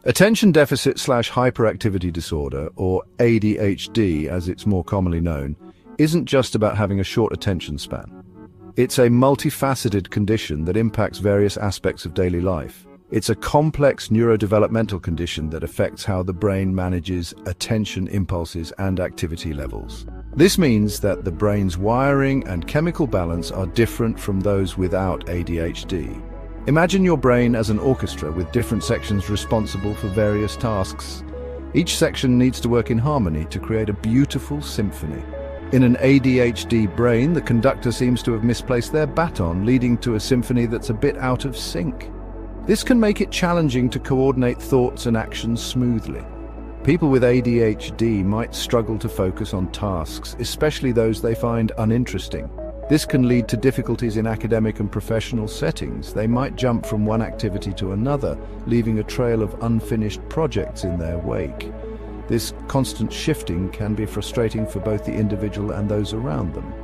Attention deficit slash hyperactivity disorder, or ADHD as it's more commonly known, isn't just about having a short attention span. It's a multifaceted condition that impacts various aspects of daily life. It's a complex neurodevelopmental condition that affects how the brain manages attention impulses and activity levels. This means that the brain's wiring and chemical balance are different from those without ADHD. Imagine your brain as an orchestra with different sections responsible for various tasks. Each section needs to work in harmony to create a beautiful symphony. In an ADHD brain, the conductor seems to have misplaced their baton, leading to a symphony that's a bit out of sync. This can make it challenging to coordinate thoughts and actions smoothly. People with ADHD might struggle to focus on tasks, especially those they find uninteresting. This can lead to difficulties in academic and professional settings. They might jump from one activity to another, leaving a trail of unfinished projects in their wake. This constant shifting can be frustrating for both the individual and those around them.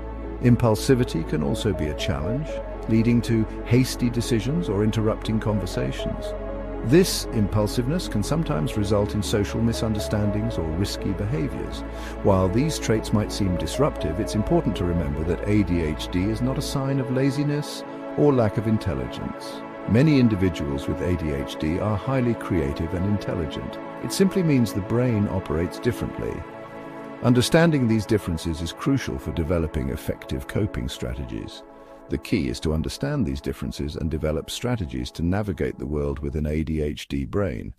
Impulsivity can also be a challenge, leading to hasty decisions or interrupting conversations. This impulsiveness can sometimes result in social misunderstandings or risky behaviors. While these traits might seem disruptive, it's important to remember that ADHD is not a sign of laziness or lack of intelligence. Many individuals with ADHD are highly creative and intelligent. It simply means the brain operates differently. Understanding these differences is crucial for developing effective coping strategies. The key is to understand these differences and develop strategies to navigate the world with an ADHD brain.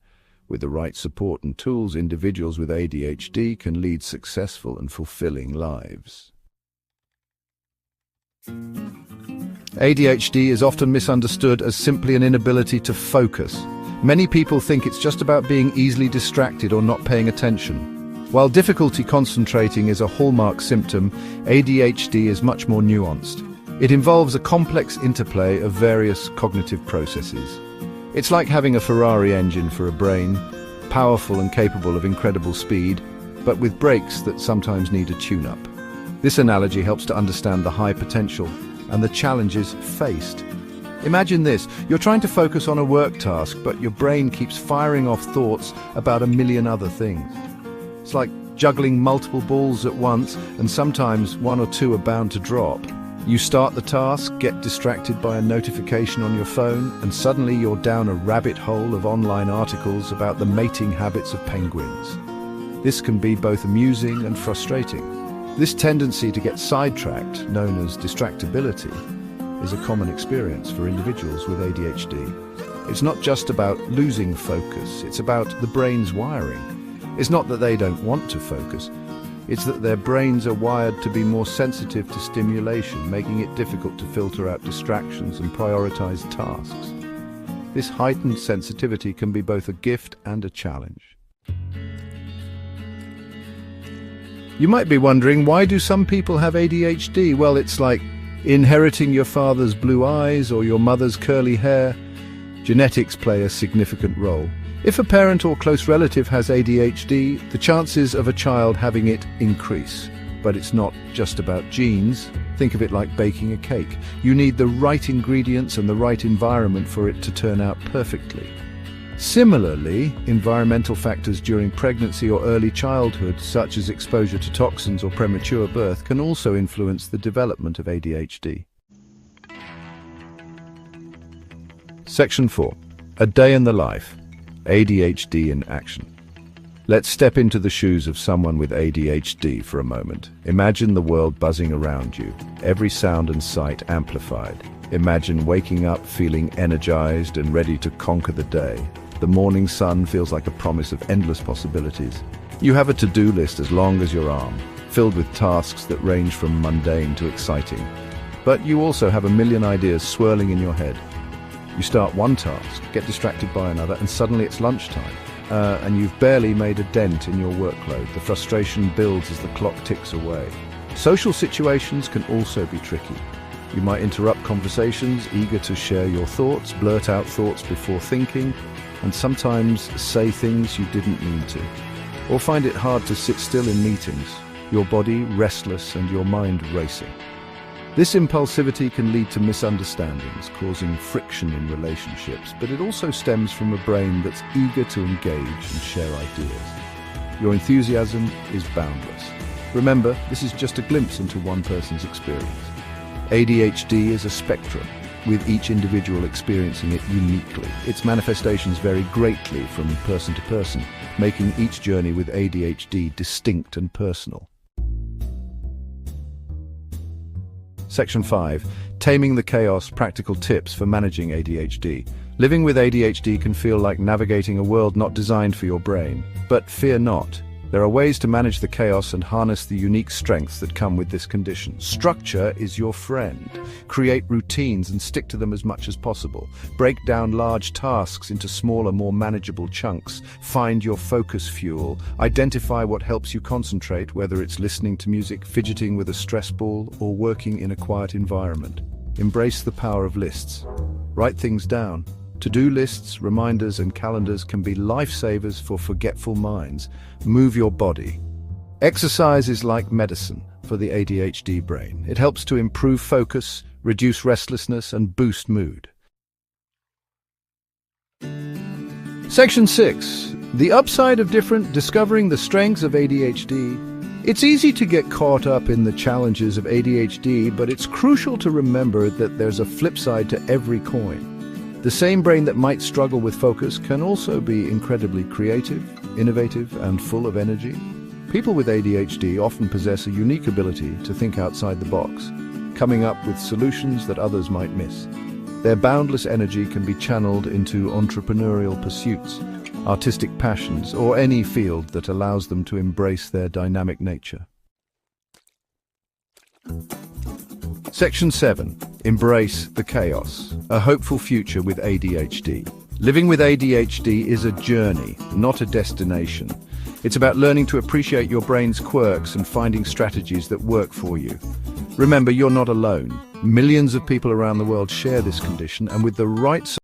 With the right support and tools, individuals with ADHD can lead successful and fulfilling lives. ADHD is often misunderstood as simply an inability to focus. Many people think it's just about being easily distracted or not paying attention. While difficulty concentrating is a hallmark symptom, ADHD is much more nuanced. It involves a complex interplay of various cognitive processes. It's like having a Ferrari engine for a brain, powerful and capable of incredible speed, but with brakes that sometimes need a tune-up. This analogy helps to understand the high potential and the challenges faced. Imagine this: you're trying to focus on a work task, but your brain keeps firing off thoughts about a million other things. It's like juggling multiple balls at once, and sometimes one or two are bound to drop. You start the task, get distracted by a notification on your phone, and suddenly you're down a rabbit hole of online articles about the mating habits of penguins. This can be both amusing and frustrating. This tendency to get sidetracked, known as distractibility, is a common experience for individuals with ADHD. It's not just about losing focus, it's about the brain's wiring. It's not that they don't want to focus, it's that their brains are wired to be more sensitive to stimulation, making it difficult to filter out distractions and prioritize tasks. This heightened sensitivity can be both a gift and a challenge. You might be wondering, why do some people have ADHD? Well, it's like inheriting your father's blue eyes or your mother's curly hair. Genetics play a significant role. If a parent or close relative has ADHD, the chances of a child having it increase. But it's not just about genes. Think of it like baking a cake. You need the right ingredients and the right environment for it to turn out perfectly. Similarly, environmental factors during pregnancy or early childhood, such as exposure to toxins or premature birth, can also influence the development of ADHD. Section 4. A day in the life. ADHD in action. Let's step into the shoes of someone with ADHD for a moment. Imagine the world buzzing around you, every sound and sight amplified. Imagine waking up feeling energized and ready to conquer the day. The morning sun feels like a promise of endless possibilities. You have a to-do list as long as your arm, filled with tasks that range from mundane to exciting. But you also have a million ideas swirling in your head. You start one task, get distracted by another, and suddenly it's lunchtime. And you've barely made a dent in your workload. The frustration builds as the clock ticks away. Social situations can also be tricky. You might interrupt conversations, eager to share your thoughts, blurt out thoughts before thinking, and sometimes say things you didn't mean to. Or find it hard to sit still in meetings, your body restless and your mind racing. This impulsivity can lead to misunderstandings, causing friction in relationships, but it also stems from a brain that's eager to engage and share ideas. Your enthusiasm is boundless. Remember, this is just a glimpse into one person's experience. ADHD is a spectrum, with each individual experiencing it uniquely. Its manifestations vary greatly from person to person, making each journey with ADHD distinct and personal. Section 5. Taming the Chaos: Practical Tips for Managing ADHD. Living with ADHD can feel like navigating a world not designed for your brain. But fear not. There are ways to manage the chaos and harness the unique strengths that come with this condition. Structure is your friend. Create routines and stick to them as much as possible. Break down large tasks into smaller, more manageable chunks. Find your focus fuel. Identify what helps you concentrate, whether it's listening to music, fidgeting with a stress ball, or working in a quiet environment. Embrace the power of lists. Write things down. To-do lists, reminders, and calendars can be lifesavers for forgetful minds. Move your body. Exercise is like medicine for the ADHD brain. It helps to improve focus, reduce restlessness, and boost mood. Section 6. The upside of discovering the strengths of ADHD. It's easy to get caught up in the challenges of ADHD, but it's crucial to remember that there's a flip side to every coin. The same brain that might struggle with focus can also be incredibly creative, innovative, and full of energy. People with ADHD often possess a unique ability to think outside the box, coming up with solutions that others might miss. Their boundless energy can be channeled into entrepreneurial pursuits, artistic passions, or any field that allows them to embrace their dynamic nature. Section 7. Embrace the chaos. A hopeful future with ADHD. Living with ADHD is a journey, not a destination. It's about learning to appreciate your brain's quirks and finding strategies that work for you. Remember, you're not alone. Millions of people around the world share this condition, and with the right